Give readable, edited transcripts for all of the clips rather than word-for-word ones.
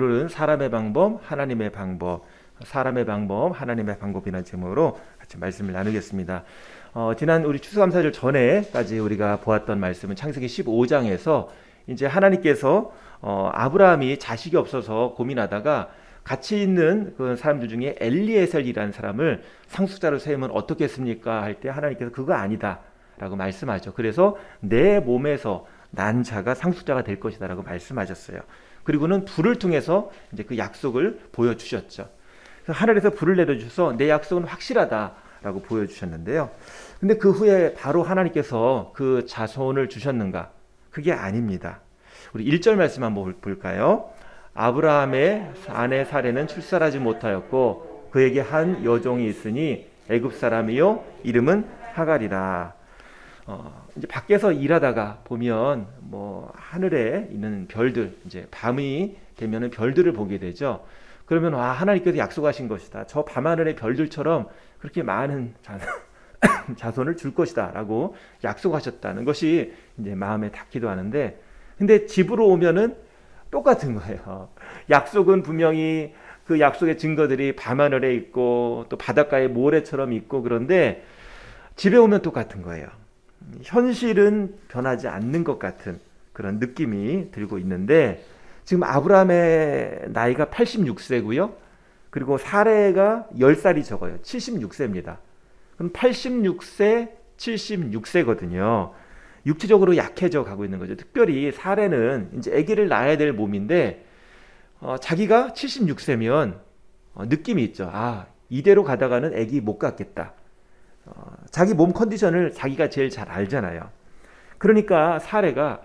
오늘은 사람의 방법, 하나님의 방법, 사람의 방법, 하나님의 방법이라는 제목으로 같이 말씀을 나누겠습니다. 지난 우리 추수감사절 전에까지 우리가 보았던 말씀은 창세기 15장에서 이제 하나님께서 아브라함이 자식이 없어서 고민하다가 같이 있는 그 사람들 중에 엘리에셀이라는 사람을 상속자로 세우면 어떻겠습니까? 할 때 하나님께서 그거 아니다 라고 말씀하죠. 그래서 내 몸에서 난 자가 상속자가 될 것이다 라고 말씀하셨어요. 그리고는 불을 통해서 이제 그 약속을 보여주셨죠. 그래서 하늘에서 불을 내려주셔서 내 약속은 확실하다라고 보여주셨는데요. 근데 그 후에 바로 하나님께서 그 자손을 주셨는가? 그게 아닙니다. 우리 1절 말씀 한번 볼까요? 아브라함의 아내 사레는 출산하지 못하였고 그에게 한 여종이 있으니 애굽 사람이요 이름은 하갈이라. 이제 밖에서 일하다가 보면 뭐 하늘에 있는 별들, 이제 밤이 되면은 별들을 보게 되죠. 그러면 와, 하나님께서 약속하신 것이다. 저 밤하늘의 별들처럼 그렇게 많은 자손을 줄 것이다라고 약속하셨다는 것이 이제 마음에 닿기도 하는데, 근데 집으로 오면은 똑같은 거예요. 약속은 분명히 그 약속의 증거들이 밤하늘에 있고 또 바닷가에 모래처럼 있고, 그런데 집에 오면 똑같은 거예요. 현실은 변하지 않는 것 같은 그런 느낌이 들고 있는데, 지금 아브라함의 나이가 86세고요. 그리고 사레가 10살이 적어요. 76세입니다. 그럼 86세, 76세거든요. 육체적으로 약해져 가고 있는 거죠. 특별히 사레는 이제 아기를 낳아야 될 몸인데 자기가 76세면 느낌이 있죠. 아, 이대로 가다가는 아기 못 갖겠다. 자기 몸 컨디션을 자기가 제일 잘 알잖아요. 그러니까 사레가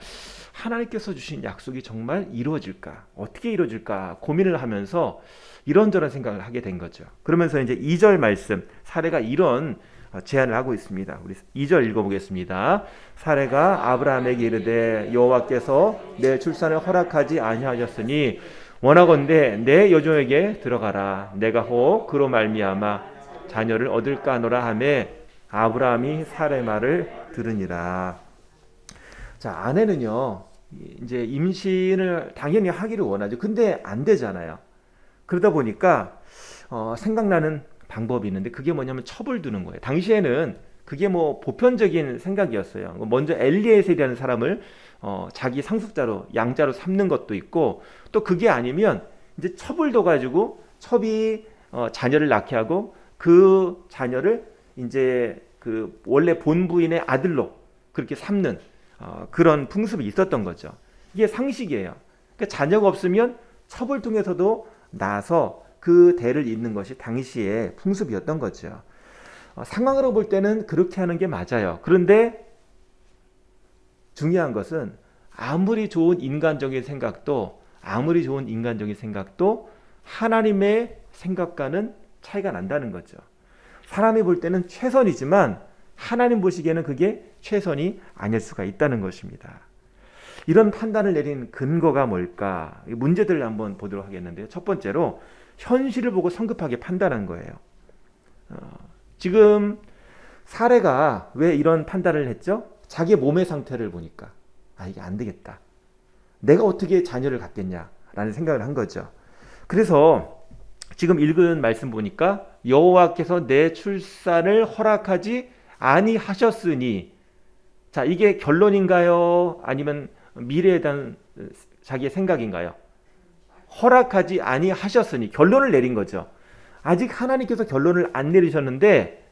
하나님께서 주신 약속이 정말 이루어질까? 어떻게 이루어질까? 고민을 하면서 이런저런 생각을 하게 된 거죠. 그러면서 이제 2절 말씀, 사레가 이런 제안을 하고 있습니다. 우리 2절 읽어보겠습니다. 사레가 아브라함에게 이르되 여호와께서 내 출산을 허락하지 아니하셨으니 원하건대 내 여종에게 들어가라. 내가 혹 그로 말미암아 자녀를 얻을까 하노라 하매 아브라함이 사레 말을 들으니라. 자, 아내는요 이제 임신을 당연히 하기를 원하죠. 근데 안 되잖아요. 그러다 보니까 생각나는 방법이 있는데, 그게 뭐냐면 첩을 두는 거예요. 당시에는 그게 뭐 보편적인 생각이었어요. 먼저 엘리에셀이라는 사람을 자기 상속자로, 양자로 삼는 것도 있고, 또 그게 아니면 이제 첩을 둬가지고 첩이 자녀를 낳게 하고 그 자녀를 이제 그 원래 본부인의 아들로 그렇게 삼는 그런 풍습이 있었던 거죠. 이게 상식이에요. 그러니까 자녀가 없으면 첩을 통해서도 낳아서 그 대를 잇는 것이 당시의 풍습이었던 거죠. 상황으로 볼 때는 그렇게 하는 게 맞아요. 그런데 중요한 것은 아무리 좋은 인간적인 생각도 하나님의 생각과는 차이가 난다는 거죠. 사람이 볼 때는 최선이지만 하나님 보시기에는 그게 최선이 아닐 수가 있다는 것입니다. 이런 판단을 내린 근거가 뭘까? 문제들을 한번 보도록 하겠는데요. 첫 번째로 현실을 보고 성급하게 판단한 거예요. 지금 사레가 왜 이런 판단을 했죠? 자기의 몸의 상태를 보니까 이게 안 되겠다. 내가 어떻게 자녀를 갖겠냐라는 생각을 한 거죠. 그래서 지금 읽은 말씀 보니까 여호와께서 내 출산을 허락하지 아니하셨으니, 자, 이게 결론인가요? 아니면 미래에 대한 자기의 생각인가요? 허락하지 아니하셨으니, 결론을 내린 거죠. 아직 하나님께서 결론을 안 내리셨는데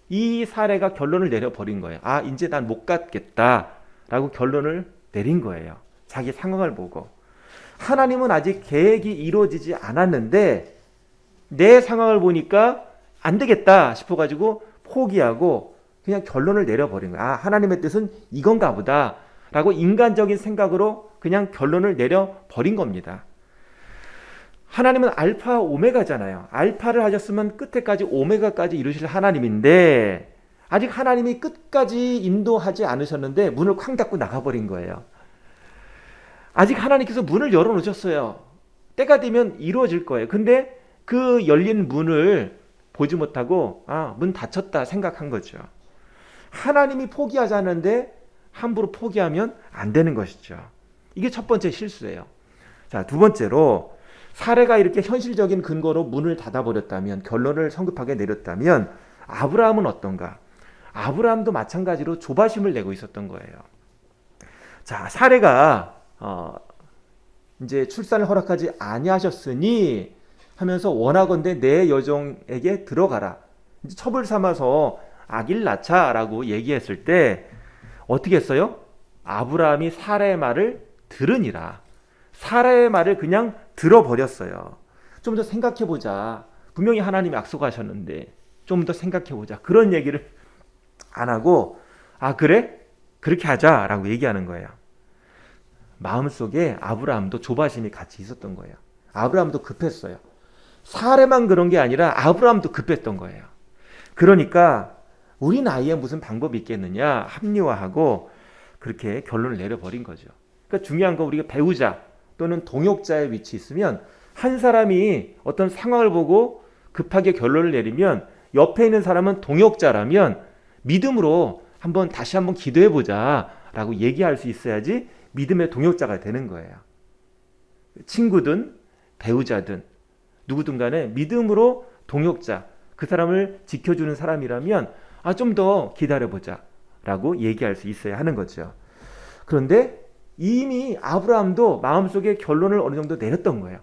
이 사례가 결론을 내려버린 거예요. 이제 난 못 갖겠다 라고 결론을 내린 거예요. 자기 상황을 보고. 하나님은 아직 계획이 이루어지지 않았는데 내 상황을 보니까 안 되겠다 싶어가지고 포기하고 그냥 결론을 내려버린 거예요. 하나님의 뜻은 이건가 보다 라고 인간적인 생각으로 그냥 결론을 내려버린 겁니다. 하나님은 알파 오메가잖아요. 알파를 하셨으면 끝에까지 오메가까지 이루실 하나님인데 아직 하나님이 끝까지 인도하지 않으셨는데 문을 쾅 닫고 나가버린 거예요. 아직 하나님께서 문을 열어놓으셨어요. 때가 되면 이루어질 거예요. 근데 그 열린 문을 보지 못하고 문 닫혔다 생각한 거죠. 하나님이 포기하자는데 함부로 포기하면 안 되는 것이죠. 이게 첫 번째 실수예요. 자, 두 번째로 사례가 이렇게 현실적인 근거로 문을 닫아버렸다면, 결론을 성급하게 내렸다면 아브라함은 어떤가? 아브라함도 마찬가지로 조바심을 내고 있었던 거예요. 자, 사례가 이제 출산을 허락하지 아니하셨으니 하면서 원하건대 내 여종에게 들어가라. 이제 첩을 삼아서 아기를 낳자라고 얘기했을 때 어떻게 했어요? 아브라함이 사라의 말을 들으니라. 사라의 말을 그냥 들어버렸어요. 좀 더 생각해보자. 분명히 하나님이 약속하셨는데 좀 더 생각해보자. 그런 얘기를 안 하고 그래? 그렇게 하자라고 얘기하는 거예요. 마음속에 아브라함도 조바심이 같이 있었던 거예요. 아브라함도 급했어요. 사례만 그런 게 아니라 아브라함도 급했던 거예요. 그러니까 우리 나이에 무슨 방법이 있겠느냐 합리화하고 그렇게 결론을 내려버린 거죠. 그러니까 중요한 거, 우리가 배우자 또는 동역자의 위치에 있으면 한 사람이 어떤 상황을 보고 급하게 결론을 내리면 옆에 있는 사람은 동역자라면 믿음으로 다시 한번 기도해보자 라고 얘기할 수 있어야지 믿음의 동역자가 되는 거예요. 친구든 배우자든 누구든 간에 믿음으로 동역자, 그 사람을 지켜주는 사람이라면 좀 더 기다려보자 라고 얘기할 수 있어야 하는 거죠. 그런데 이미 아브라함도 마음속에 결론을 어느 정도 내렸던 거예요.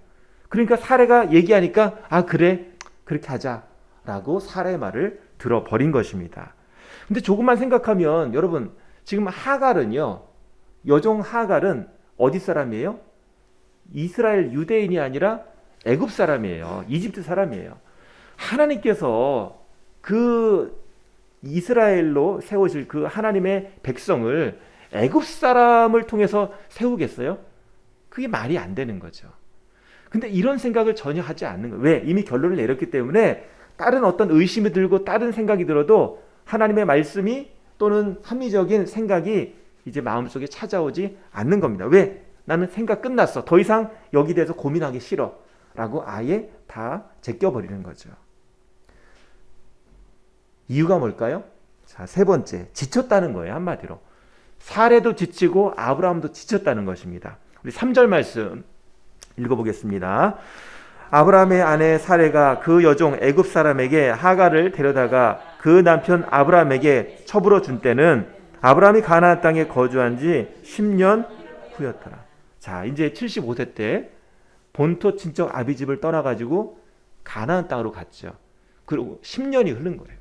그러니까 사례가 얘기하니까 그래 그렇게 하자라고 사례의 말을 들어버린 것입니다. 근데 조금만 생각하면 여러분, 지금 하갈은요, 여종 하갈은 어디 사람이에요? 이스라엘 유대인이 아니라 애굽 사람이에요. 이집트 사람이에요. 하나님께서 그 이스라엘로 세우실 그 하나님의 백성을 애굽 사람을 통해서 세우겠어요? 그게 말이 안 되는 거죠. 근데 이런 생각을 전혀 하지 않는 거예요. 왜? 이미 결론을 내렸기 때문에 다른 어떤 의심이 들고 다른 생각이 들어도 하나님의 말씀이 또는 합리적인 생각이 이제 마음속에 찾아오지 않는 겁니다. 왜? 나는 생각 끝났어. 더 이상 여기 대해서 고민하기 싫어. 라고 아예 다 제껴버리는 거죠. 이유가 뭘까요? 자, 세 번째, 지쳤다는 거예요. 한마디로. 사례도 지치고 아브라함도 지쳤다는 것입니다. 우리 3절 말씀 읽어보겠습니다. 아브라함의 아내 사례가 그 여종 애굽 사람에게 하갈을 데려다가 그 남편 아브라함에게 첩으로 준 때는 아브라함이 가나안 땅에 거주한 지 10년 후였더라. 자, 이제 75세 때 본토 친척 아비집을 떠나가지고 가나안 땅으로 갔죠. 그리고 10년이 흐른 거예요.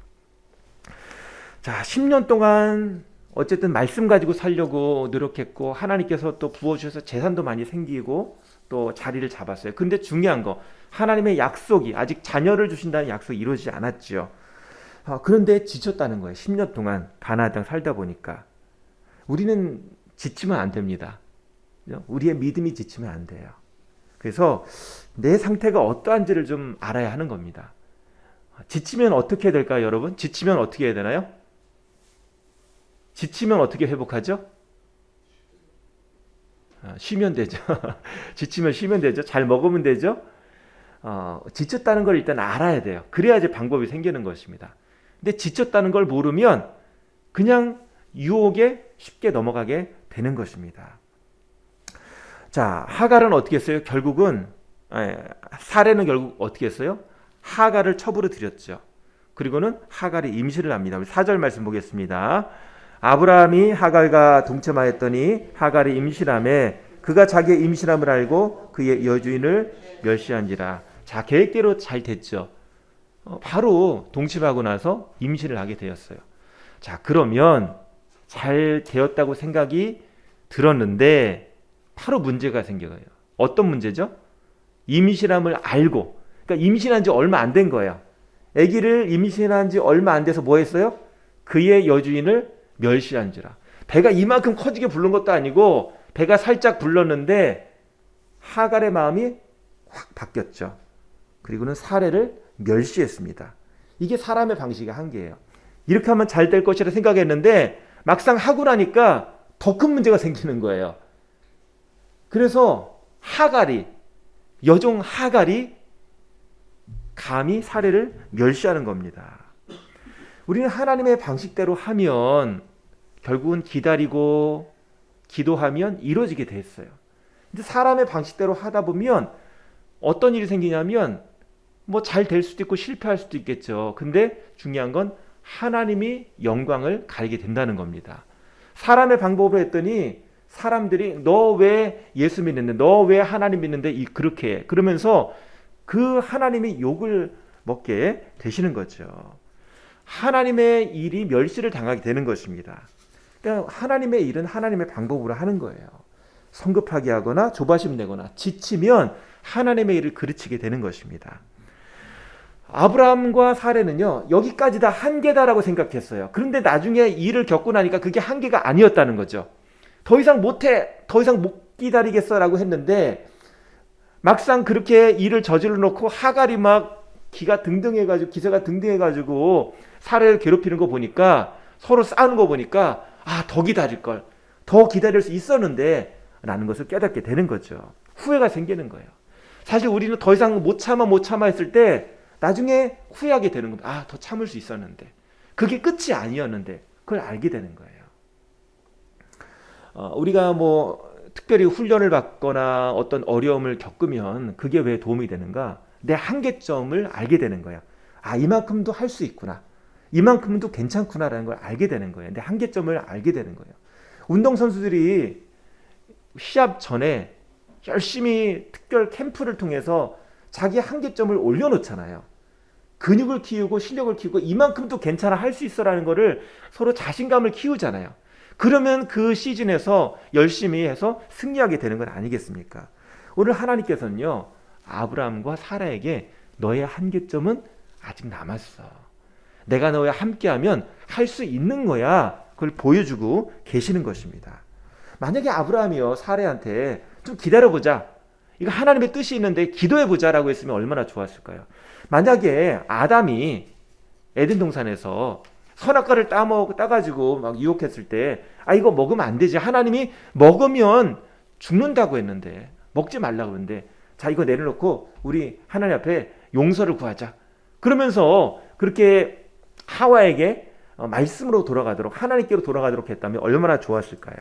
자, 10년 동안 어쨌든 말씀 가지고 살려고 노력했고 하나님께서 또 부어주셔서 재산도 많이 생기고 또 자리를 잡았어요. 근데 중요한 거, 하나님의 약속이, 아직 자녀를 주신다는 약속이 이루어지지 않았죠. 그런데 지쳤다는 거예요. 10년 동안 가나안 땅 살다 보니까. 우리는 지치면 안 됩니다. 우리의 믿음이 지치면 안 돼요. 그래서 내 상태가 어떠한지를 좀 알아야 하는 겁니다. 지치면 어떻게 될까요, 여러분? 지치면 어떻게 해야 되나요? 지치면 어떻게 회복하죠? 쉬면 되죠. 지치면 쉬면 되죠. 잘 먹으면 되죠. 지쳤다는 걸 일단 알아야 돼요. 그래야 이제 방법이 생기는 것입니다. 근데 지쳤다는 걸 모르면 그냥 유혹에 쉽게 넘어가게 되는 것입니다. 자, 하갈은 어떻게 했어요? 결국은 사례는 결국 어떻게 했어요? 하갈을 첩으로 들였죠. 그리고는 하갈이 임신을 합니다. 우리 4절 말씀 보겠습니다. 아브라함이 하갈과 동침하였더니 하갈이 임신함에 그가 자기의 임신함을 알고 그의 여주인을 멸시한지라. 자, 계획대로 잘 됐죠. 바로 동침하고 나서 임신을 하게 되었어요. 자, 그러면 잘 되었다고 생각이 들었는데 바로 문제가 생겨요. 어떤 문제죠? 임신함을 알고, 그러니까 임신한 지 얼마 안 된 거예요. 아기를 임신한 지 얼마 안 돼서 뭐 했어요? 그의 여주인을 멸시한지라. 배가 이만큼 커지게 부른 것도 아니고 배가 살짝 불렀는데 하갈의 마음이 확 바뀌었죠. 그리고는 사례를 멸시했습니다. 이게 사람의 방식의 한계예요. 이렇게 하면 잘 될 것이라 생각했는데 막상 하고 나니까 더 큰 문제가 생기는 거예요. 그래서 여종 하갈이 감히 사례를 멸시하는 겁니다. 우리는 하나님의 방식대로 하면 결국은 기다리고 기도하면 이루어지게 됐어요. 근데 사람의 방식대로 하다 보면 어떤 일이 생기냐면 뭐 잘 될 수도 있고 실패할 수도 있겠죠. 근데 중요한 건 하나님이 영광을 가리게 된다는 겁니다. 사람의 방법으로 했더니 사람들이 너 왜 예수 믿는데, 너 왜 하나님 믿는데 그렇게 해. 그러면서 그 하나님이 욕을 먹게 되시는 거죠. 하나님의 일이 멸시를 당하게 되는 것입니다. 그러니까 하나님의 일은 하나님의 방법으로 하는 거예요. 성급하게 하거나 조바심 내거나 지치면 하나님의 일을 그르치게 되는 것입니다. 아브라함과 사례는요, 여기까지 다 한계다라고 생각했어요. 그런데 나중에 일을 겪고 나니까 그게 한계가 아니었다는 거죠. 더 이상 못해, 더 이상 못 기다리겠어라고 했는데 막상 그렇게 일을 저질러 놓고 하갈이 막 기세가 등등해가지고 사례를 괴롭히는 거 보니까, 서로 싸우는 거 보니까 더 기다릴 걸, 더 기다릴 수 있었는데 라는 것을 깨닫게 되는 거죠. 후회가 생기는 거예요. 사실 우리는 더 이상 못 참아 했을 때 나중에 후회하게 되는 겁니다. 더 참을 수 있었는데, 그게 끝이 아니었는데 그걸 알게 되는 거예요. 우리가 뭐 특별히 훈련을 받거나 어떤 어려움을 겪으면 그게 왜 도움이 되는가? 내 한계점을 알게 되는 거야. 이만큼도 할 수 있구나, 이만큼도 괜찮구나라는 걸 알게 되는 거예요. 내 한계점을 알게 되는 거예요. 운동선수들이 시합 전에 열심히 특별 캠프를 통해서 자기 한계점을 올려놓잖아요. 근육을 키우고 실력을 키우고 이만큼도 괜찮아, 할 수 있어라는 거를 서로 자신감을 키우잖아요. 그러면 그 시즌에서 열심히 해서 승리하게 되는 건 아니겠습니까? 오늘 하나님께서는요, 아브라함과 사라에게 너의 한계점은 아직 남았어, 내가 너와 함께하면 할 수 있는 거야, 그걸 보여주고 계시는 것입니다. 만약에 아브라함이요, 사라한테 좀 기다려보자, 이거 하나님의 뜻이 있는데 기도해보자 라고 했으면 얼마나 좋았을까요? 만약에 아담이 에덴 동산에서 선악과를 따가지고 막 유혹했을 때 이거 먹으면 안 되지, 하나님이 먹으면 죽는다고 했는데, 먹지 말라고 했는데, 자 이거 내려놓고 우리 하나님 앞에 용서를 구하자, 그러면서 그렇게 하와에게 말씀으로 돌아가도록, 하나님께로 돌아가도록 했다면 얼마나 좋았을까요?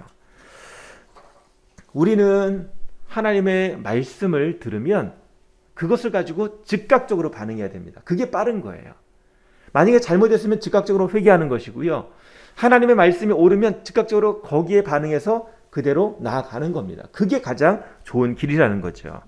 우리는 하나님의 말씀을 들으면 그것을 가지고 즉각적으로 반응해야 됩니다. 그게 빠른 거예요. 만약에 잘못했으면 즉각적으로 회개하는 것이고요, 하나님의 말씀이 옳으면 즉각적으로 거기에 반응해서 그대로 나아가는 겁니다. 그게 가장 좋은 길이라는 거죠.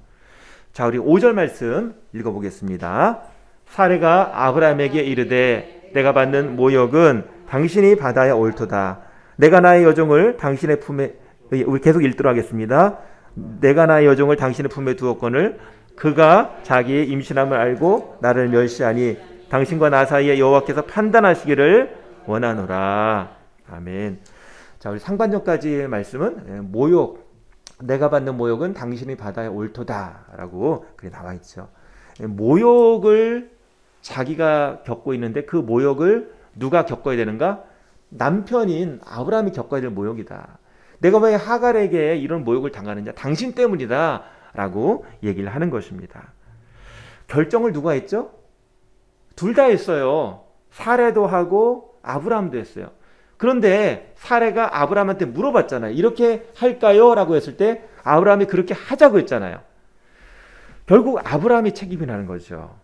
자, 우리 5절 말씀 읽어보겠습니다. 사레가 아브라함에게 이르되 내가 받는 모욕은 당신이 받아야 옳도다. 내가 나의 여종을 당신의 품에, 우리 계속 읽도록 하겠습니다. 내가 나의 여종을 당신의 품에 두었거늘 그가 자기의 임신함을 알고 나를 멸시하니 당신과 나 사이에 여호와께서 판단하시기를 원하노라. 아멘. 자, 우리 상반절까지의 말씀은 모욕, 내가 받는 모욕은 당신이 받아야 옳도다 라고 그게 나와 있죠. 모욕을 자기가 겪고 있는데 그 모욕을 누가 겪어야 되는가? 남편인 아브라함이 겪어야 될 모욕이다. 내가 왜 하갈에게 이런 모욕을 당하느냐? 당신 때문이다 라고 얘기를 하는 것입니다. 결정을 누가 했죠? 둘 다 했어요. 사레도 하고 아브라함도 했어요. 그런데 사레가 아브라함한테 물어봤잖아요. 이렇게 할까요? 라고 했을 때 아브라함이 그렇게 하자고 했잖아요. 결국 아브라함이 책임이 나는 거죠.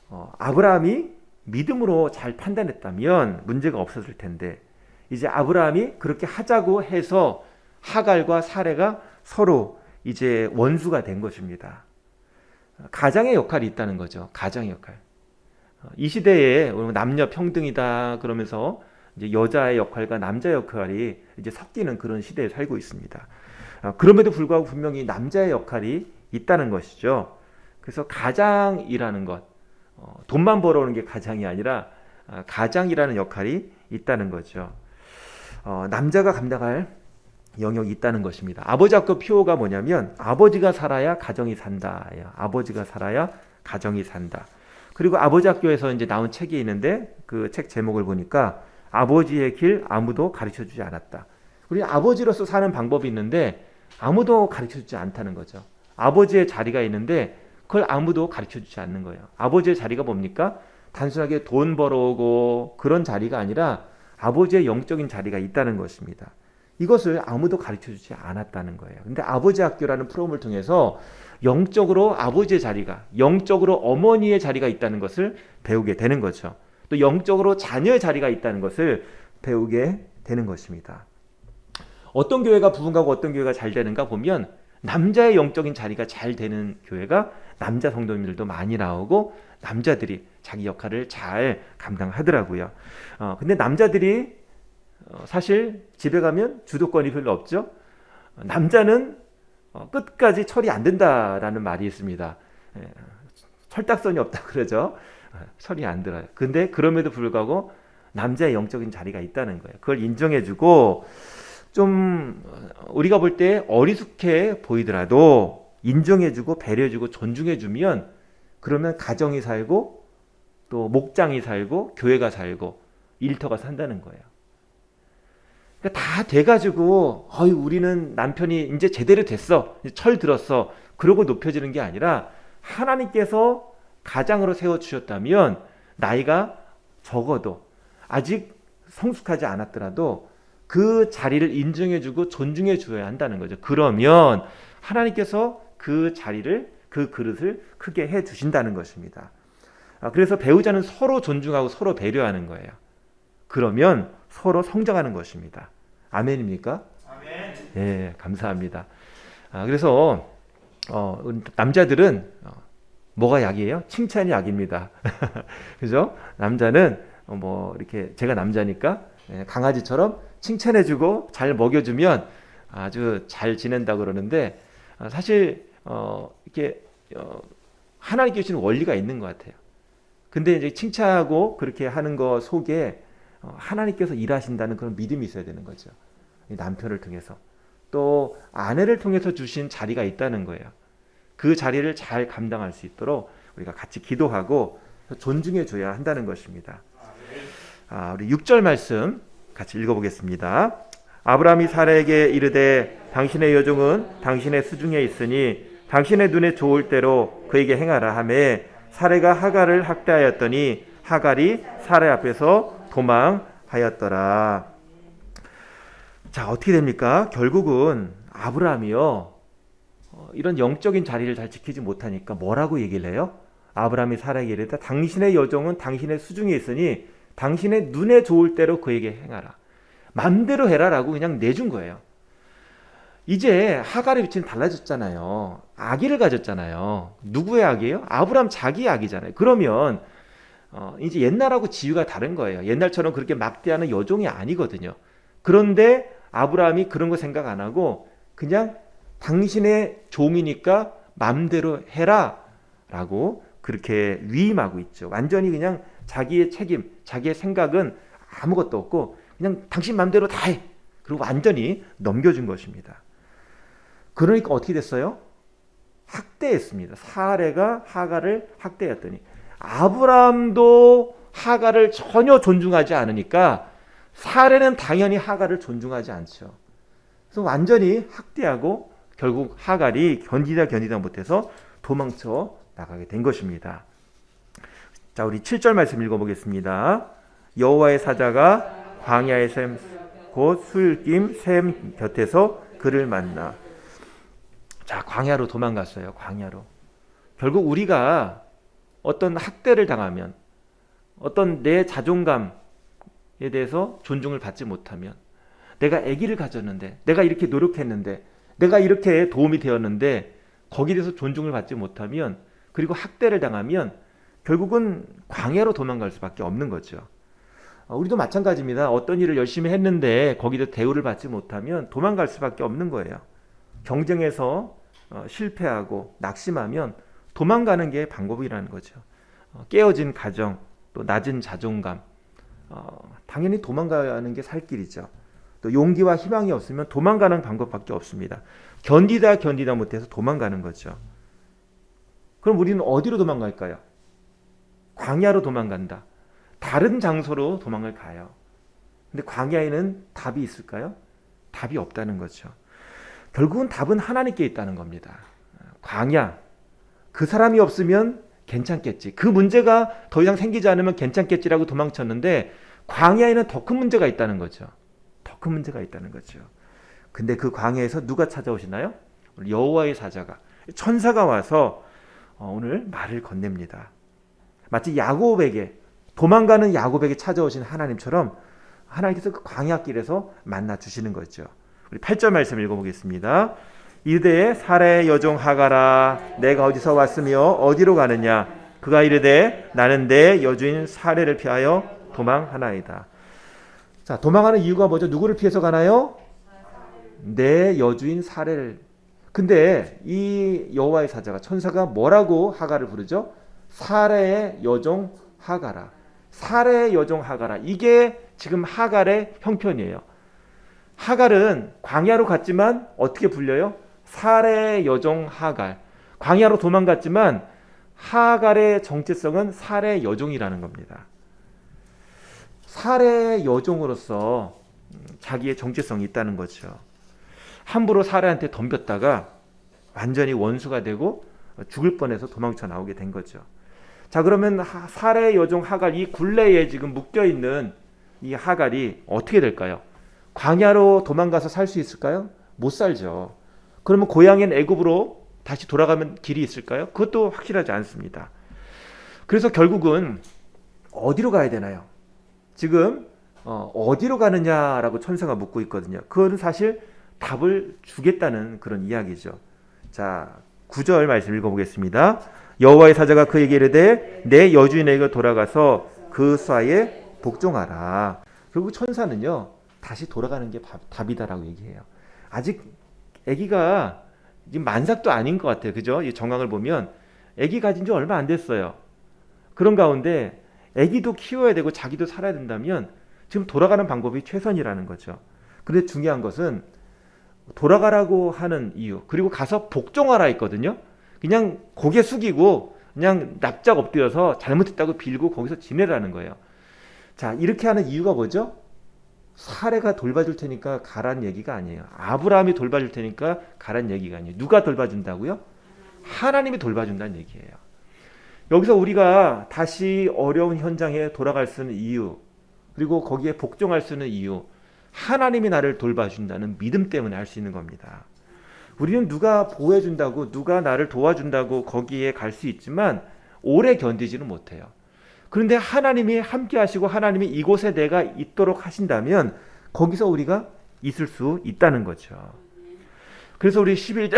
아브라함이 믿음으로 잘 판단했다면 문제가 없었을 텐데, 이제 아브라함이 그렇게 하자고 해서 하갈과 사레가 서로 이제 원수가 된 것입니다. 가장의 역할이 있다는 거죠. 가장의 역할. 이 시대에 남녀 평등이다 그러면서 이제 여자의 역할과 남자의 역할이 이제 섞이는 그런 시대에 살고 있습니다. 그럼에도 불구하고 분명히 남자의 역할이 있다는 것이죠. 그래서 가장이라는 것, 돈만 벌어오는 게 가장이 아니라 가장이라는 역할이 있다는 거죠. 남자가 감당할 영역이 있다는 것입니다. 아버지 학교 표어가 뭐냐면 아버지가 살아야 가정이 산다. 아버지가 살아야 가정이 산다. 그리고 아버지 학교에서 이제 나온 책이 있는데 그 책 제목을 보니까 아버지의 길 아무도 가르쳐주지 않았다. 우리 아버지로서 사는 방법이 있는데 아무도 가르쳐주지 않다는 거죠. 아버지의 자리가 있는데 그걸 아무도 가르쳐주지 않는 거예요. 아버지의 자리가 뭡니까? 단순하게 돈 벌어오고 그런 자리가 아니라 아버지의 영적인 자리가 있다는 것입니다. 이것을 아무도 가르쳐주지 않았다는 거예요. 근데 아버지 학교라는 프로그램을 통해서 영적으로 아버지의 자리가, 영적으로 어머니의 자리가 있다는 것을 배우게 되는 거죠. 또 영적으로 자녀의 자리가 있다는 것을 배우게 되는 것입니다. 어떤 교회가 부흥하고 어떤 교회가 잘 되는가 보면 남자의 영적인 자리가 잘 되는 교회가 남자 성도님들도 많이 나오고 남자들이 자기 역할을 잘 감당하더라고요. 근데 남자들이 사실 집에 가면 주도권이 별로 없죠. 남자는 끝까지 철이 안 된다라는 말이 있습니다. 철딱선이 없다 그러죠. 철이 안 들어요. 근데 그럼에도 불구하고 남자의 영적인 자리가 있다는 거예요. 그걸 인정해주고 좀 우리가 볼 때 어리숙해 보이더라도 인정해주고 배려해주고 존중해주면 그러면 가정이 살고 또 목장이 살고 교회가 살고 일터가 산다는 거예요. 그러니까 다 돼가지고 우리는 남편이 이제 제대로 됐어, 이제 철 들었어, 그러고 높여지는 게 아니라 하나님께서 가장으로 세워주셨다면 나이가 적어도 아직 성숙하지 않았더라도 그 자리를 인정해주고 존중해 줘야 한다는 거죠. 그러면 하나님께서 그 자리를, 그 그릇을 크게 해 주신다는 것입니다. 그래서 배우자는 서로 존중하고 서로 배려하는 거예요. 그러면 서로 성장하는 것입니다. 아멘입니까? 아멘. 예, 감사합니다. 그래서 남자들은 뭐가 약이에요? 칭찬이 약입니다. 그죠? 남자는 이렇게 제가 남자니까 강아지처럼 칭찬해주고 잘 먹여주면 아주 잘 지낸다 그러는데 사실 이렇게 하나님께 주시는 원리가 있는 것 같아요. 근데 이제 칭찬하고 그렇게 하는 거 속에 하나님께서 일하신다는 그런 믿음이 있어야 되는 거죠. 남편을 통해서 또 아내를 통해서 주신 자리가 있다는 거예요. 그 자리를 잘 감당할 수 있도록 우리가 같이 기도하고 존중해 줘야 한다는 것입니다. 우리 6절 말씀 같이 읽어보겠습니다. 아브라함이 사라에게 이르되 당신의 여종은 당신의 수중에 있으니 당신의 눈에 좋을 대로 그에게 행하라 하매 사라가 하갈을 학대하였더니 하갈이 사라 앞에서 도망하였더라. 자, 어떻게 됩니까? 결국은 아브라함이요, 이런 영적인 자리를 잘 지키지 못하니까 뭐라고 얘기를 해요? 아브라함이 사라에게 이르되 당신의 여종은 당신의 수중에 있으니 당신의 눈에 좋을 대로 그에게 행하라. 맘대로 해라라고 그냥 내준 거예요. 이제 하갈의 위치는 달라졌잖아요. 아기를 가졌잖아요. 누구의 아기예요? 아브라함 자기의 아기잖아요. 그러면 이제 옛날하고 지위가 다른 거예요. 옛날처럼 그렇게 막대하는 여종이 아니거든요. 그런데 아브라함이 그런 거 생각 안 하고 그냥 당신의 종이니까 맘대로 해라 라고 그렇게 위임하고 있죠. 완전히 그냥 자기의 책임, 자기의 생각은 아무것도 없고 그냥 당신 맘대로 다 해. 그리고 완전히 넘겨준 것입니다. 그러니까 어떻게 됐어요? 학대했습니다. 사레가 하갈을 학대했더니 아브라함도 하갈을 전혀 존중하지 않으니까 사레는 당연히 하갈을 존중하지 않죠. 그래서 완전히 학대하고 결국 하갈이 견디다 못해서 도망쳐 나가게 된 것입니다. 자, 우리 7절 말씀 읽어보겠습니다. 여호와의 사자가 광야의 샘 곧 술김 샘 곁에서 그를 만나. 자, 광야로 도망갔어요. 광야로. 결국 우리가 어떤 학대를 당하면, 어떤 내 자존감에 대해서 존중을 받지 못하면, 내가 아기를 가졌는데, 내가 이렇게 노력했는데, 내가 이렇게 도움이 되었는데 거기에 대해서 존중을 받지 못하면, 그리고 학대를 당하면 결국은 광야로 도망갈 수밖에 없는 거죠. 우리도 마찬가지입니다. 어떤 일을 열심히 했는데 거기서 대우를 받지 못하면 도망갈 수밖에 없는 거예요. 경쟁에서 실패하고 낙심하면 도망가는 게 방법이라는 거죠. 깨어진 가정, 또 낮은 자존감, 당연히 도망가는 게 살 길이죠. 또 용기와 희망이 없으면 도망가는 방법밖에 없습니다. 견디다 못해서 도망가는 거죠. 그럼 우리는 어디로 도망갈까요? 광야로 도망간다. 다른 장소로 도망을 가요. 근데 광야에는 답이 있을까요? 답이 없다는 거죠. 결국은 답은 하나님께 있다는 겁니다. 광야, 그 사람이 없으면 괜찮겠지. 그 문제가 더 이상 생기지 않으면 괜찮겠지라고 도망쳤는데 광야에는 더 큰 문제가 있다는 거죠. 더 큰 문제가 있다는 거죠. 근데 그 광야에서 누가 찾아오시나요? 여호와의 사자가, 천사가 와서 오늘 말을 건넵니다. 마치 야곱에게, 도망가는 야곱에게 찾아오신 하나님처럼 하나님께서 그 광야길에서 만나 주시는 거죠. 우리 8절 말씀 읽어보겠습니다. 이르되 사라의 여종 하가라, 내가 어디서 왔으며 어디로 가느냐? 그가 이르되 나는 내 여주인 사례를 피하여 도망하나이다. 자, 도망하는 이유가 뭐죠? 누구를 피해서 가나요? 내 여주인 사례를. 근데 이 여호와의 사자가, 천사가 뭐라고 하가를 부르죠? 사례의 여종 하가라. 사례의 여종 하가라. 이게 지금 하갈의 형편이에요. 하갈은 광야로 갔지만 어떻게 불려요? 사례의 여종 하갈. 광야로 도망갔지만 하갈의 정체성은 사례의 여종이라는 겁니다. 사례의 여종으로서 자기의 정체성이 있다는 거죠. 함부로 사례한테 덤볐다가 완전히 원수가 되고 죽을 뻔해서 도망쳐 나오게 된 거죠. 자, 그러면 사례의 여종 하갈, 이 굴레에 지금 묶여있는 이 하갈이 어떻게 될까요? 광야로 도망가서 살 수 있을까요? 못 살죠. 그러면 고향인 애굽으로 다시 돌아가면 길이 있을까요? 그것도 확실하지 않습니다. 그래서 결국은 어디로 가야 되나요? 지금 어디로 가느냐라고 천사가 묻고 있거든요. 그건 사실 답을 주겠다는 그런 이야기죠. 자, 9절 말씀 읽어보겠습니다. 여호와의 사자가 그에게 이르되 내 여주인에게 돌아가서 그 수하에 복종하라. 결국 천사는요, 다시 돌아가는 게 답이다라고 얘기해요. 아직 아기가 지금 만삭도 아닌 것 같아요. 그죠? 이 정황을 보면 아기 가진 지 얼마 안 됐어요. 그런 가운데 아기도 키워야 되고 자기도 살아야 된다면 지금 돌아가는 방법이 최선이라는 거죠. 그런데 중요한 것은 돌아가라고 하는 이유, 그리고 가서 복종하라 했거든요. 그냥 고개 숙이고 그냥 납작 엎드려서 잘못했다고 빌고 거기서 지내라는 거예요. 자, 이렇게 하는 이유가 뭐죠? 사례가 돌봐줄 테니까 가란 얘기가 아니에요. 아브라함이 돌봐줄 테니까 가란 얘기가 아니에요. 누가 돌봐준다고요? 하나님이 돌봐준다는 얘기예요. 여기서 우리가 다시 어려운 현장에 돌아갈 수 있는 이유, 그리고 거기에 복종할 수 있는 이유, 하나님이 나를 돌봐준다는 믿음 때문에 할 수 있는 겁니다. 우리는 누가 보호해준다고, 누가 나를 도와준다고 거기에 갈 수 있지만 오래 견디지는 못해요. 그런데 하나님이 함께 하시고 하나님이 이곳에 내가 있도록 하신다면 거기서 우리가 있을 수 있다는 거죠. 그래서 우리 11절,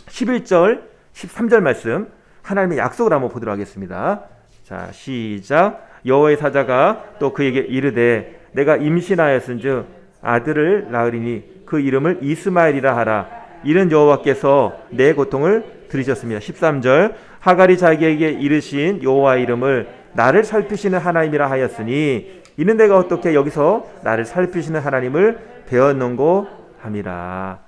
13절 말씀 하나님의 약속을 한번 보도록 하겠습니다. 자, 시작. 여호와의 사자가 또 그에게 이르되 내가 임신하였은즉 아들을 낳으리니 그 이름을 이스마엘이라 하라. 이는 여호와께서 내 고통을 들으셨습니다. 13절. 하갈이 자기에게 이르신 여호와의 이름을 나를 살피시는 하나님이라 하였으니 이는 내가 어떻게 여기서 나를 살피시는 하나님을 배웠는고 함이라.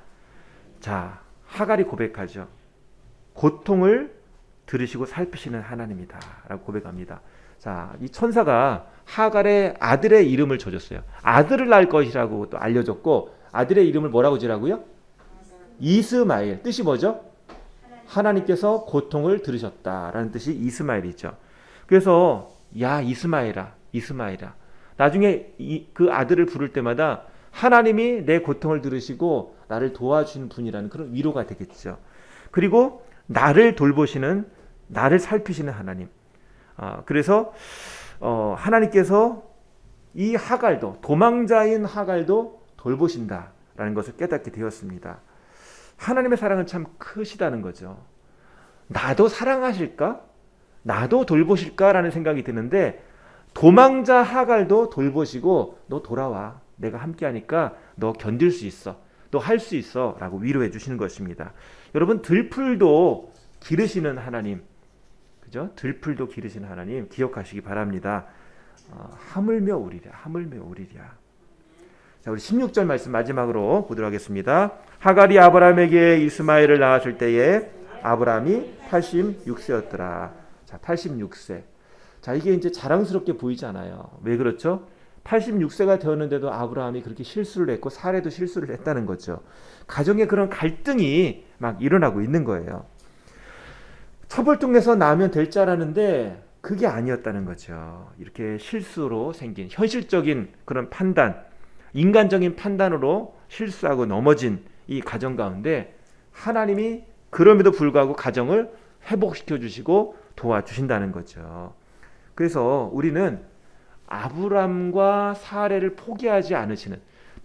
자, 하갈이 고백하죠. 고통을 들으시고 살피시는 하나님이다 라고 고백합니다. 자, 이 천사가 하갈의 아들의 이름을 줘줬어요. 아들을 낳을 것이라고 또 알려줬고, 아들의 이름을 뭐라고 지라고요? 이스마엘. 뜻이 뭐죠? 하나님께서 고통을 들으셨다라는 뜻이 이스마엘이죠. 그래서 야 이스마엘아, 이스마엘아. 나중에 그 아들을 부를 때마다 하나님이 내 고통을 들으시고 나를 도와주는 분이라는 그런 위로가 되겠죠. 그리고 나를 돌보시는, 나를 살피시는 하나님. 그래서 하나님께서 이 하갈도, 도망자인 하갈도 돌보신다라는 것을 깨닫게 되었습니다. 하나님의 사랑은 참 크시다는 거죠. 나도 사랑하실까? 나도 돌보실까라는 생각이 드는데, 도망자 하갈도 돌보시고 너 돌아와. 내가 함께하니까 너 견딜 수 있어. 너 할 수 있어. 라고 위로해 주시는 것입니다. 여러분, 들풀도 기르시는 하나님, 그죠? 들풀도 기르시는 하나님 기억하시기 바랍니다. 하물며 오리랴, 하물며 오리랴. 자, 우리 16절 말씀 마지막으로 보도록 하겠습니다. 하갈이 아브라함에게 이스마엘을 낳았을 때에 아브라함이 86세였더라. 자, 86세. 자, 이게 이제 자랑스럽게 보이지 않아요. 왜 그렇죠? 86세가 되었는데도 아브라함이 그렇게 실수를 했고 사례도 실수를 했다는 거죠. 가정에 그런 갈등이 막 일어나고 있는 거예요. 처벌통에서 나면 될 줄 알았는데 그게 아니었다는 거죠. 이렇게 실수로 생긴 현실적인 그런 판단, 인간적인 판단으로 실수하고 넘어진 이 가정 가운데 하나님이 그럼에도 불구하고 가정을 회복시켜 주시고 도와주신다는 거죠. 그래서 우리는 아브람과 사례를 포기하지 않으시는,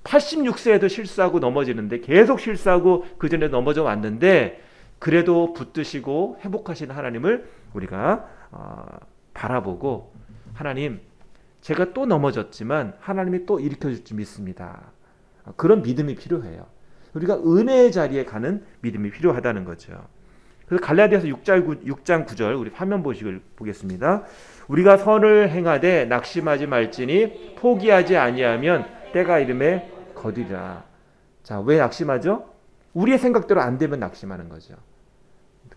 86세에도 실수하고 넘어지는데 계속 실수하고 그 전에 넘어져 왔는데 그래도 붙드시고 회복하시는 하나님을 우리가 바라보고, 하나님 제가 또 넘어졌지만 하나님이 또 일으켜줄 줄 믿습니다. 그런 믿음이 필요해요. 우리가 은혜의 자리에 가는 믿음이 필요하다는 거죠. 그래서 갈라디아서 6장 9절 우리 화면 보겠습니다. 우리가 선을 행하되 낙심하지 말지니 포기하지 아니하면 때가 이름에 거두리라. 자, 왜 낙심하죠? 우리의 생각대로 안 되면 낙심하는 거죠.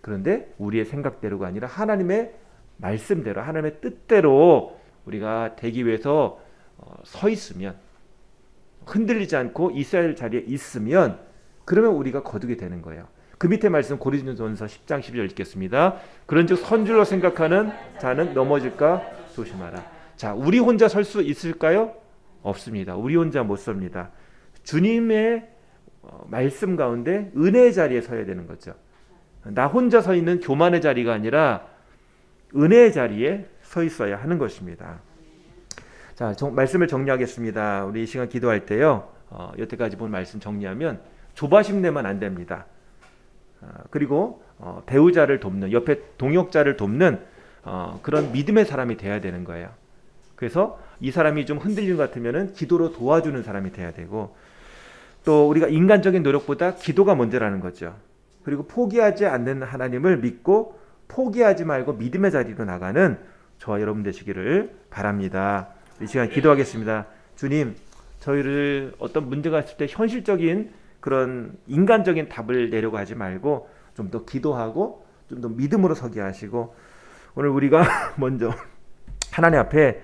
그런데 우리의 생각대로가 아니라 하나님의 말씀대로, 하나님의 뜻대로 우리가 되기 위해서 서 있으면, 흔들리지 않고 있어야 할 자리에 있으면, 그러면 우리가 거두게 되는 거예요. 그 밑에 말씀 고린도전서 10장 12절 읽겠습니다. 그런즉 선줄로 생각하는 자는 넘어질까 조심하라. 자, 우리 혼자 설 수 있을까요? 없습니다. 우리 혼자 못 섭니다. 주님의 말씀 가운데 은혜의 자리에 서야 되는 거죠. 나 혼자 서 있는 교만의 자리가 아니라 은혜의 자리에 서 있어야 하는 것입니다. 자, 말씀을 정리하겠습니다. 우리 이 시간 기도할 때요, 여태까지 본 말씀 정리하면 조바심 내면 안 됩니다. 그리고 배우자를 돕는, 옆에 동역자를 돕는 그런 믿음의 사람이 돼야 되는 거예요. 그래서 이 사람이 좀 흔들리는 것 같으면 기도로 도와주는 사람이 돼야 되고, 또 우리가 인간적인 노력보다 기도가 먼저라는 거죠. 그리고 포기하지 않는 하나님을 믿고 포기하지 말고 믿음의 자리로 나가는 저와 여러분 되시기를 바랍니다. 이 시간 기도하겠습니다. 주님, 저희를 어떤 문제가 있을 때 현실적인 그런 인간적인 답을 내려고 하지 말고 좀 더 기도하고 좀 더 믿음으로 서게 하시고, 오늘 우리가 먼저 하나님 앞에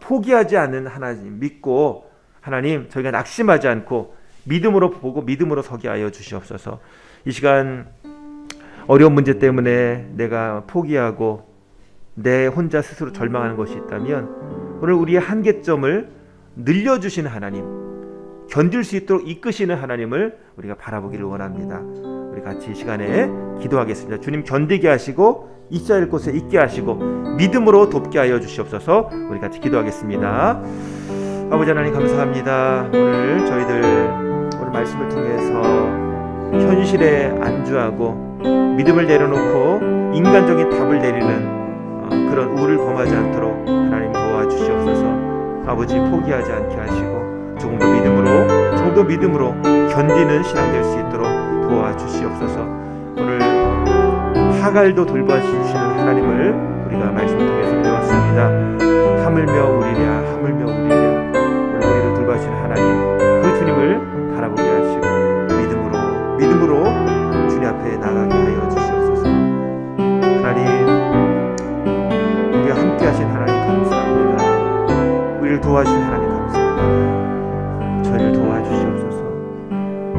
포기하지 않는 하나님 믿고, 하나님 저희가 낙심하지 않고 믿음으로 보고 믿음으로 서게 하여 주시옵소서. 이 시간 어려운 문제 때문에 내가 포기하고 내 혼자 스스로 절망하는 것이 있다면 오늘 우리의 한계점을 늘려주시는 하나님, 견딜 수 있도록 이끄시는 하나님을 우리가 바라보기를 원합니다. 우리 같이 이 시간에 기도하겠습니다. 주님 견디게 하시고 있어야 할 곳에 있게 하시고 믿음으로 돕게 하여 주시옵소서. 우리 같이 기도하겠습니다. 아버지 하나님 감사합니다. 오늘 저희들 오늘 말씀을 통해서 현실에 안주하고 믿음을 내려놓고 인간적인 답을 내리는 그런 우를 범하지 않도록 하나님 도와주시옵소서. 아버지 포기하지 않게 하시고 조금 더 믿음으로 견디는 신앙 될 수 있도록 도와주시옵소서. 오늘 하갈도 돌봐주시는 하나님을 우리가 말씀을 통해서 배웠습니다. 하물며 우리랴 오늘 우리를 돌봐주시는 하나님, 그 주님을 바라보게 하시고 믿음으로 주님 앞에 나가게 하여 주시옵소서. 하나님, 우리와 함께 하신 하나님 감사합니다. 우리를 도와주신 하나님 감사합니다. 저희를 도와주시옵소서.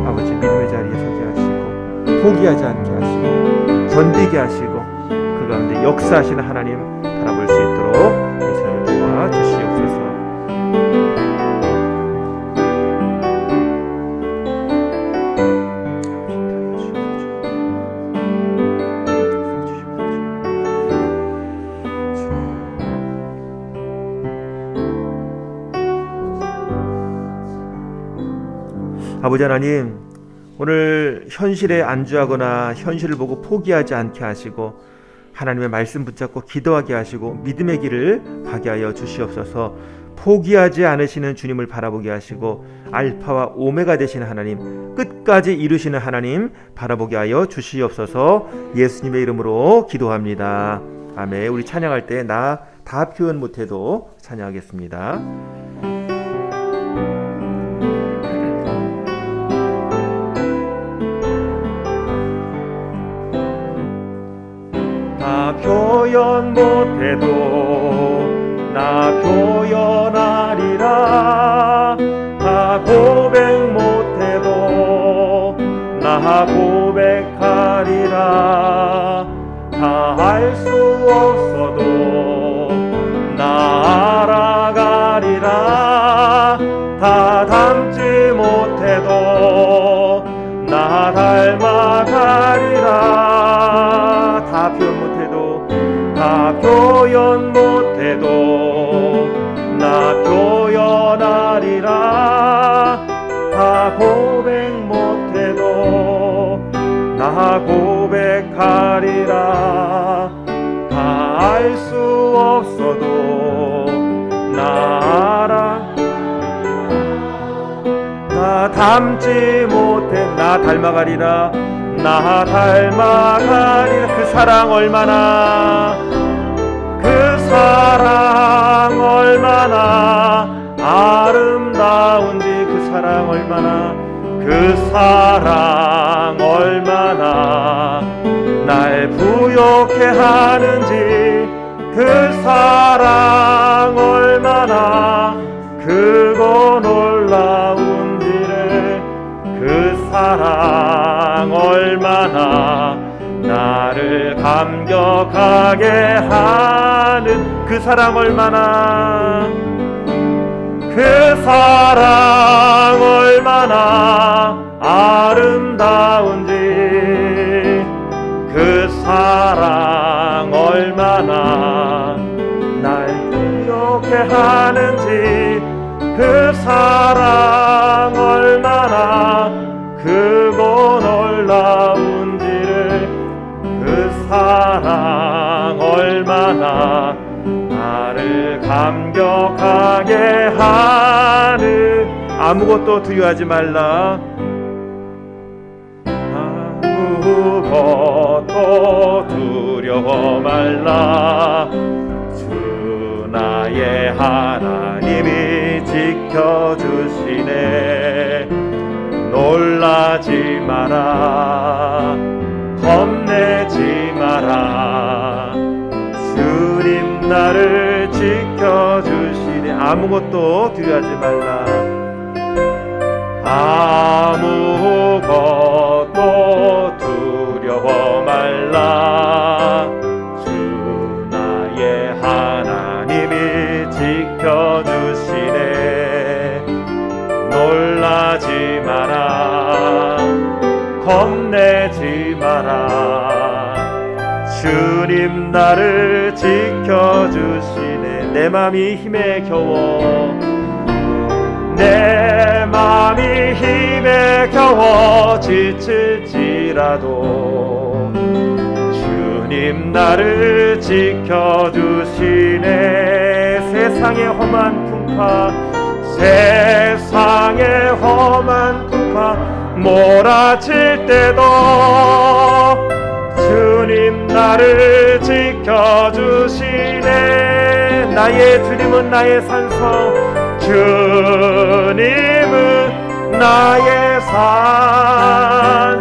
아버지 믿음의 자리에 서게 하시고 포기하지 않게 하시고 견디게 하시고 그 가운데 역사하시는 하나님 바라볼 수 있도록 저희를 도와주시옵소서. 아버지 하나님, 오늘 현실에 안주하거나 현실을 보고 포기하지 않게 하시고 하나님의 말씀 붙잡고 기도하게 하시고 믿음의 길을 가게 하여 주시옵소서. 포기하지 않으시는 주님을 바라보게 하시고 알파와 오메가 되시는 하나님, 끝까지 이루시는 하나님 바라보게 하여 주시옵소서. 예수님의 이름으로 기도합니다. 아멘. 우리 찬양할 때 나 다 표현 못해도 찬양하겠습니다. 나 표현 못해도 나 표현하리라. 나 고백 못해도 나 고백하리라. 다 알 수 없어도 나 알아가리라. 다 담지 못해도 다 표현 못해도 다 표현 못해도 나 표현하리라 다 고백 못해도 나 고백하리라 다 알 수 없어도 나 알아 나 닮지 못해 나 닮아가리라 나 닮아가리라 그 사랑 얼마나 그 사랑 얼마나 아름다운지 그 사랑 얼마나 그 사랑 얼마나 날 부욕해 하는지 그 사랑 얼마나 크고 놀라운지를 그 사랑 얼마나 나를 감격하게 하는 그 사랑 얼마나 그 사랑 얼마나 아름다운지 그 사랑 얼마나 날 부욕해 하는지 그 사랑 얼마나 크고 놀라운지를 그 사랑 얼마나 나를 감격하게 하는 아무것도 두려워하지 말라 아무것도 두려워 말라 주 나의 하나님이 지켜주시네 놀라지 마라 겁내지 마라 주님 나를 지켜주시네 아무것도 두려워하지 말라 아무것도 두려워 말라 주 나의 하나님이 지켜주시네 놀라지 마라 겁내지 마라 주님 나를 지켜주시네 내 맘이 힘에 겨워 내 맘이 힘에 겨워 지칠지라도 주님 나를 지켜주시네 세상의 험한 풍파 세상의 험한 풍파 몰아칠 때도 주님 나를 지켜주시네 나의 주님은 나의 산성 주님은 나의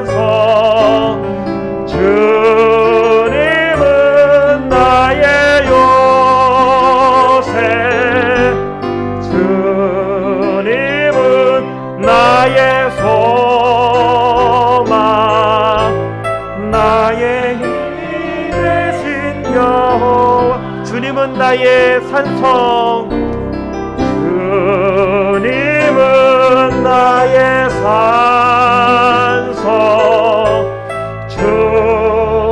산성 주님은 나의 요새 주님은 나의 소망 나의 힘이 되신 여호와 주님은 나의 산성 주님은 나의 산성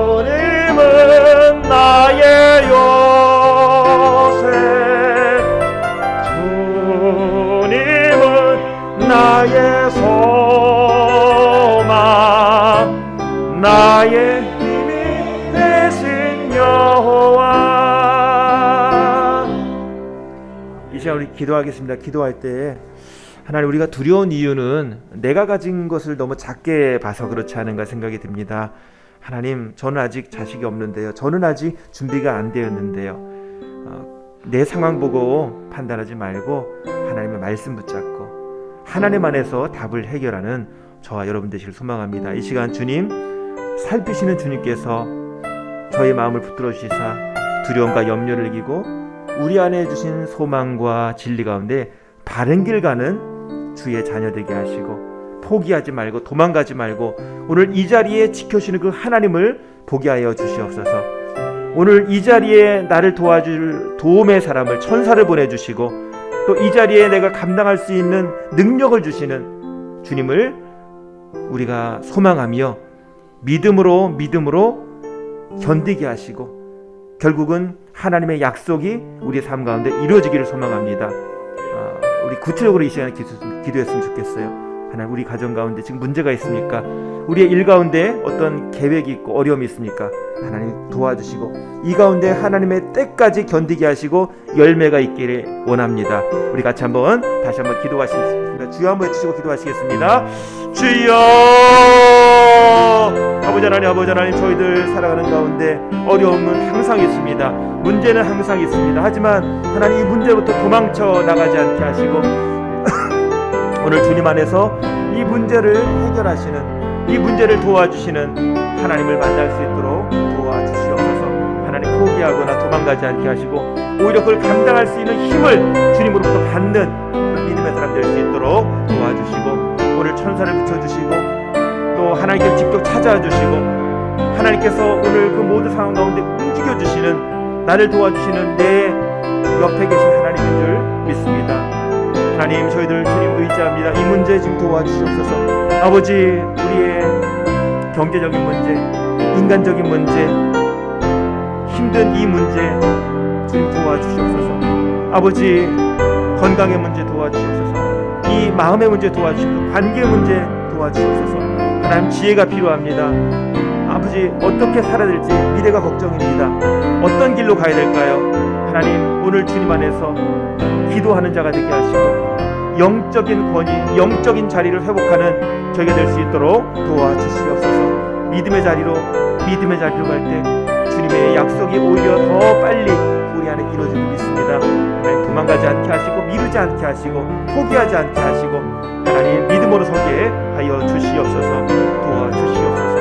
주님은 나의 요새 주님은 나의 소망 나의 힘이 되신 여호와 이 시간 우리 기도하겠습니다. 기도할 때 하나님 우리가 두려운 이유는 내가 가진 것을 너무 작게 봐서 그렇지 않은가 생각이 듭니다. 하나님 저는 아직 자식이 없는데요. 저는 아직 준비가 안 되었는데요. 내 상황 보고 판단하지 말고 하나님의 말씀 붙잡고 하나님 안에서 답을 해결하는 저와 여러분 되시길 소망합니다. 이 시간 주님 살피시는 주님께서 저의 마음을 붙들어 주시사 두려움과 염려를 이기고 우리 안에 주신 소망과 진리 가운데 바른 길 가는 주의 자녀 되게 하시고 포기하지 말고 도망가지 말고 오늘 이 자리에 지켜주시는 그 하나님을 보게 하여 주시옵소서. 오늘 이 자리에 나를 도와줄 도움의 사람을 천사를 보내주시고 또 이 자리에 내가 감당할 수 있는 능력을 주시는 주님을 우리가 소망하며 믿음으로 견디게 하시고 결국은 하나님의 약속이 우리의 삶 가운데 이루어지기를 소망합니다. 우리 구체적으로 이 시간에 기도했으면 좋겠어요. 하나님, 우리 가정 가운데 지금 문제가 있습니까? 우리의 일 가운데 어떤 계획이 있고 어려움이 있습니까? 하나님 도와주시고 이 가운데 하나님의 때까지 견디게 하시고 열매가 있기를 원합니다. 우리 같이 다시 한번 기도하시겠습니다. 주여 한번 외치시고 기도하시겠습니다. 주여! 아버지 하나님, 저희들 살아가는 가운데 어려움은 항상 있습니다. 문제는 항상 있습니다. 하지만 하나님, 이 문제부터 도망쳐 나가지 않게 하시고 오늘 주님 안에서 이 문제를 해결하시는, 이 문제를 도와주시는 하나님을 만날 수 있도록 도와주시옵소서. 하나님, 포기하거나 도망가지 않게 하시고 오히려 그걸 감당할 수 있는 힘을 주님으로부터 받는 그런 믿음의 사람 될 수 있도록 도와주시고, 오늘 천사를 붙여주시고 또 하나님께서 직접 찾아와 주시고 하나님께서 오늘 그 모든 상황 가운데 움직여주시는, 나를 도와주시는 내 옆에 계신 하나님인 줄 믿습니다. 하나님, 저희들 주님 의지합니다. 이 문제 지금 도와주시옵소서. 아버지, 우리의 경제적인 문제, 인간적인 문제, 힘든 이 문제 주님 도와주시옵소서. 아버지, 건강의 문제 도와주시옵소서. 이 마음의 문제 도와주시옵소서. 관계 문제 도와주시옵소서. 하나님, 지혜가 필요합니다. 아버지, 어떻게 살아야 될지 미래가 걱정입니다. 어떤 길로 가야 될까요? 하나님, 오늘 주님 안에서 기도하는 자가 되게 하시고 영적인 권위, 영적인 자리를 회복하는 저희가 될 수 있도록 도와주시옵소서. 믿음의 자리로 갈 때 주님의 약속이 오히려 더 빨리 우리 안에 이루어지고 있습니다. 하나님, 도망가지 않게 하시고 미루지 않게 하시고 포기하지 않게 하시고 하나님, 믿음으로 서게 하여 주시옵소서. 도와주시옵소서.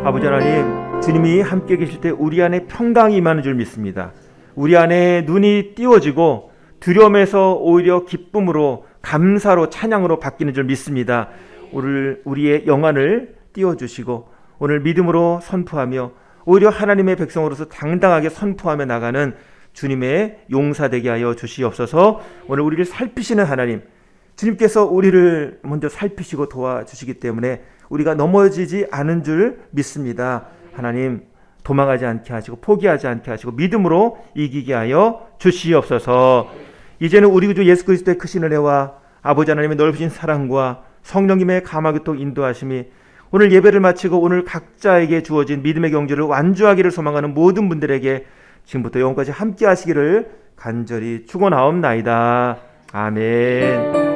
아버지 하나님, 주님이 함께 계실 때 우리 안에 평강이 임하는 줄 믿습니다. 우리 안에 눈이 띄워지고 두려움에서 오히려 기쁨으로, 감사로, 찬양으로 바뀌는 줄 믿습니다. 오늘 우리의 영안을 띄워주시고 오늘 믿음으로 선포하며 오히려 하나님의 백성으로서 당당하게 선포하며 나가는 주님의 용사 되게 하여 주시옵소서. 오늘 우리를 살피시는 하나님, 주님께서 우리를 먼저 살피시고 도와주시기 때문에 우리가 넘어지지 않은 줄 믿습니다. 하나님, 도망하지 않게 하시고 포기하지 않게 하시고 믿음으로 이기게 하여 주시옵소서. 이제는 우리 구주 예수 그리스도의 크신 은혜와 아버지 하나님의 넓으신 사랑과 성령님의 감화교통 인도하심이 오늘 예배를 마치고 오늘 각자에게 주어진 믿음의 경주를 완주하기를 소망하는 모든 분들에게 지금부터 영원까지 함께 하시기를 간절히 축원하옵나이다. 아멘.